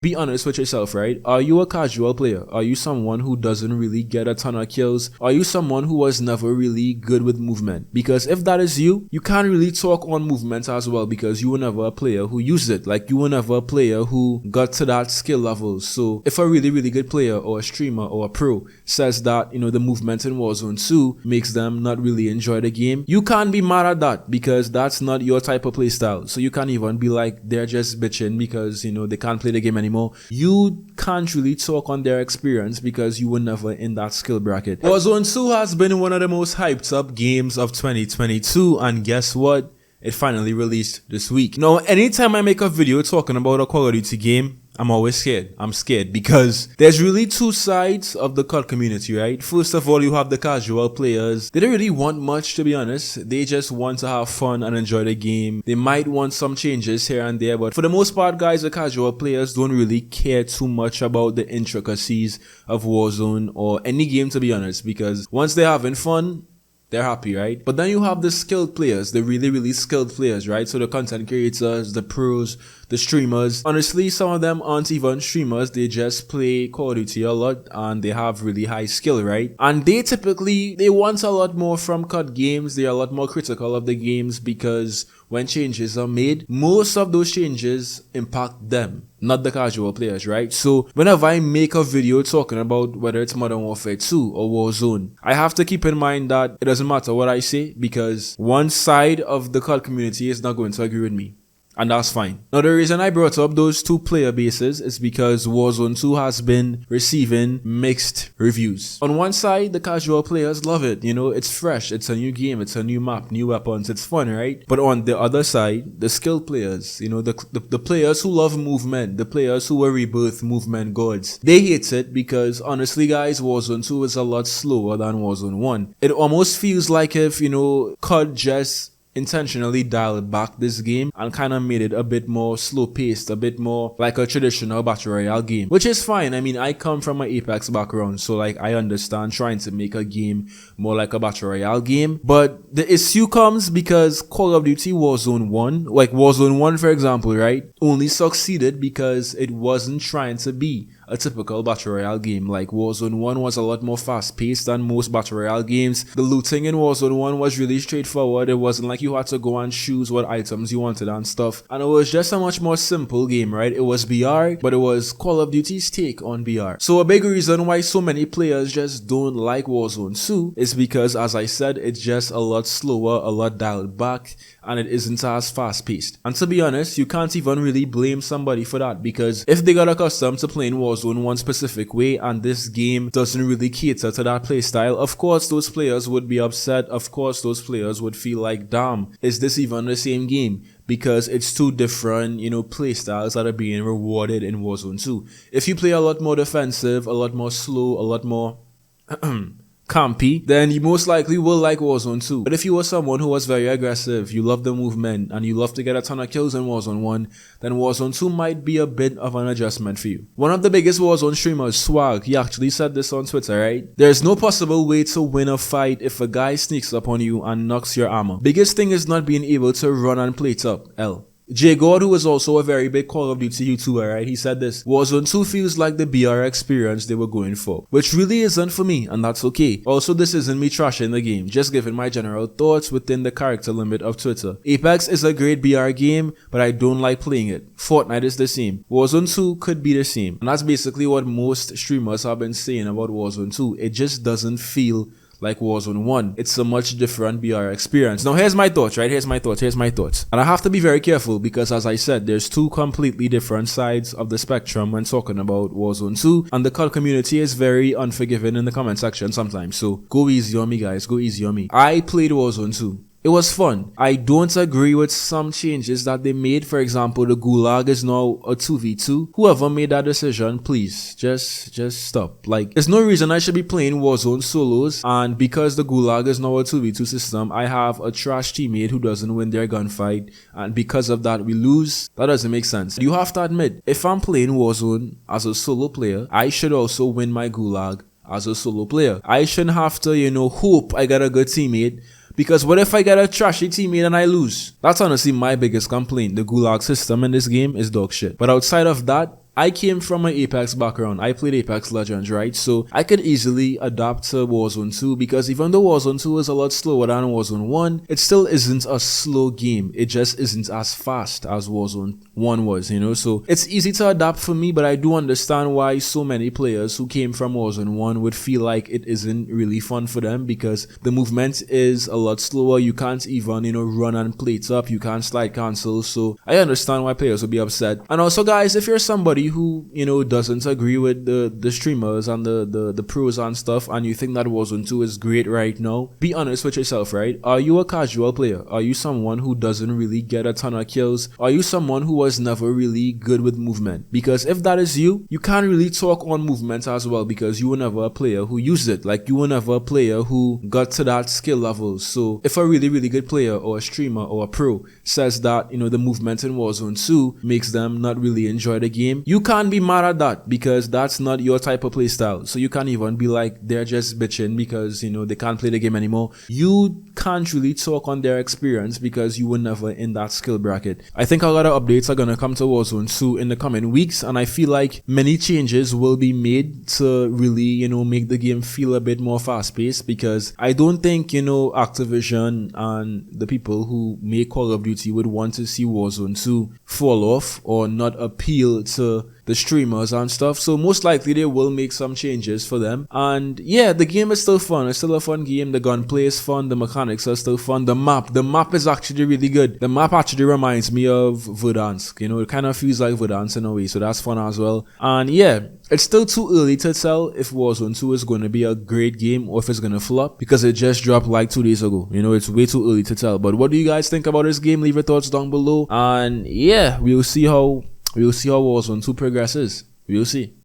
Be honest with yourself, right? Are you a casual player? Are you someone who doesn't really get a ton of kills? Are you someone who was never really good with movement? Because if that is you, you can't really talk on movement as well because you were never a player who used it. Like you were never a player who got to that skill level. So if a really, really good player or a streamer or a pro says that, the movement in Warzone 2 makes them not really enjoy the game, you can't be mad at that because that's not your type of playstyle. So you can't even be like, they're just bitching because, they can't play the game anymore. You can't really talk on their experience because you were never in that skill bracket. Warzone 2 has been one of the most hyped up games of 2022, and guess what? It finally released this week. Now, anytime I make a video talking about a Call of Duty game, I'm always scared. I'm scared because there's really two sides of the COD community, right? First of all, you have the casual players. They don't really want much, to be honest. They just want to have fun and enjoy the game. They might want some changes here and there, but for the most part, guys, the casual players don't really care too much about the intricacies of Warzone or any game, to be honest, because once they're having fun, they're happy, right? But then you have the skilled players, the really, really skilled players, right? So the content creators, the pros, the streamers. Honestly, some of them aren't even streamers. They just play Call of Duty a lot and they have really high skill, right? And they want a lot more from COD games. They're a lot more critical of the games because when changes are made, most of those changes impact them, not the casual players, right? So whenever I make a video talking about whether it's Modern Warfare 2 or Warzone, I have to keep in mind that it doesn't matter what I say because one side of the COD community is not going to agree with me. And that's fine. Now, the reason I brought up those two player bases is because Warzone 2 has been receiving mixed reviews. On one side, the casual players love it. It's fresh. It's a new game. It's a new map, new weapons. It's fun, right? But on the other side, the skilled players, the players who love movement, the players who were rebirth movement gods, they hate it because honestly, guys, Warzone 2 is a lot slower than Warzone 1. It almost feels like if, COD just intentionally dialed back this game and kind of made it a bit more slow paced, a bit more like a traditional battle royale game, which is fine. I mean, I come from an Apex background, so like I understand trying to make a game more like a battle royale game, but the issue comes because Call of Duty Warzone 1, like Warzone 1 for example, right, only succeeded because it wasn't trying to be a typical battle royale game. Like Warzone 1 was a lot more fast paced than most battle royale games. The looting in Warzone 1 was really straightforward. It wasn't like you had to go and choose what items you wanted and stuff. And it was just a much more simple game, right? It was BR, but it was Call of Duty's take on BR. So a big reason why so many players just don't like Warzone 2 is because, as I said, it's just a lot slower, a lot dialed back, and it isn't as fast paced. And to be honest, you can't even really blame somebody for that because if they got accustomed to playing Warzone one specific way and this game doesn't really cater to that playstyle, of course those players would be upset. Of course those players would feel like, damn, is this even the same game? Because it's two different, playstyles that are being rewarded in Warzone 2. If you play a lot more defensive, a lot more slow, a lot more campy, then you most likely will like Warzone 2. But if you were someone who was very aggressive, you love the movement, and you love to get a ton of kills in Warzone 1, then Warzone 2 might be a bit of an adjustment for you. One of the biggest Warzone streamers, Swag, he actually said this on Twitter, right? There's no possible way to win a fight if a guy sneaks up on you and knocks your armor. Biggest thing is not being able to run and plate up. L. J God, who is also a very big Call of Duty YouTuber, right? He said this: Warzone 2 feels like the BR experience they were going for, which really isn't for me, and that's okay. Also, this isn't me trashing the game, just giving my general thoughts within the character limit of Twitter. Apex is a great BR game, but I don't like playing it. Fortnite is the same. Warzone 2 could be the same. And that's basically what most streamers have been saying about Warzone 2. It just doesn't feel like Warzone 1. It's a much different BR experience. Now here's my thoughts, right? Here's my thoughts. And I have to be very careful because, as I said, there's two completely different sides of the spectrum when talking about Warzone 2, and the COD community is very unforgiving in the comment section sometimes. So go easy on me, guys. Go easy on me. I played Warzone 2. It was fun. I don't agree with some changes that they made. For example, the Gulag is now a 2v2. Whoever made that decision, please, just stop. Like, there's no reason I should be playing Warzone solos, and because the Gulag is now a 2v2 system, I have a trash teammate who doesn't win their gunfight, and because of that, we lose. That doesn't make sense. You have to admit, if I'm playing Warzone as a solo player, I should also win my Gulag as a solo player. I shouldn't have to, hope I get a good teammate. Because what if I get a trashy teammate and I lose? That's honestly my biggest complaint. The Gulag system in this game is dog shit. But outside of that, I came from an Apex background. I played Apex Legends, right? So I could easily adapt to Warzone 2 because even though Warzone 2 is a lot slower than Warzone 1, it still isn't a slow game. It just isn't as fast as Warzone 1 was, you know? So it's easy to adapt for me, but I do understand why so many players who came from Warzone 1 would feel like it isn't really fun for them because the movement is a lot slower. You can't even, you know, run and plate up. You can't slide cancel. So I understand why players would be upset. And also, guys, if you're somebody who, you know, doesn't agree with the streamers and the pros and stuff, and you think that Warzone 2 is great right now, be honest with yourself, right? Are you a casual player? Are you someone who doesn't really get a ton of kills? Are you someone who was never really good with movement? Because if that is you, you can't really talk on movement as well because you were never a player who used it. Like, you were never a player who got to that skill level. So if a really, really good player or a streamer or a pro says that, you know, the movement in Warzone 2 makes them not really enjoy the game, you can't be mad at that because that's not your type of playstyle. So you can't even be like, they're just bitching because, you know, they can't play the game anymore. You can't really talk on their experience because you were never in that skill bracket. I think a lot of updates are gonna come to Warzone 2 in the coming weeks, and I feel like many changes will be made to really, you know, make the game feel a bit more fast-paced because I don't think, you know, Activision and the people who make Call of Duty would want to see Warzone 2 fall off or not appeal to the streamers and stuff. So most likely they will make some changes for them. And yeah, the game is still fun. It's still a fun game. The gunplay is fun. The mechanics are still fun. The map is actually really good. The map actually reminds me of Verdansk. You know, it kind of feels like Verdansk in a way. So that's fun as well. And yeah, it's still too early to tell if Warzone 2 is going to be a great game or if it's going to flop because it just dropped like 2 days ago. You know, it's way too early to tell. But what do you guys think about this game? Leave your thoughts down below. And yeah, we'll see how Warzone 2 progresses. We'll see.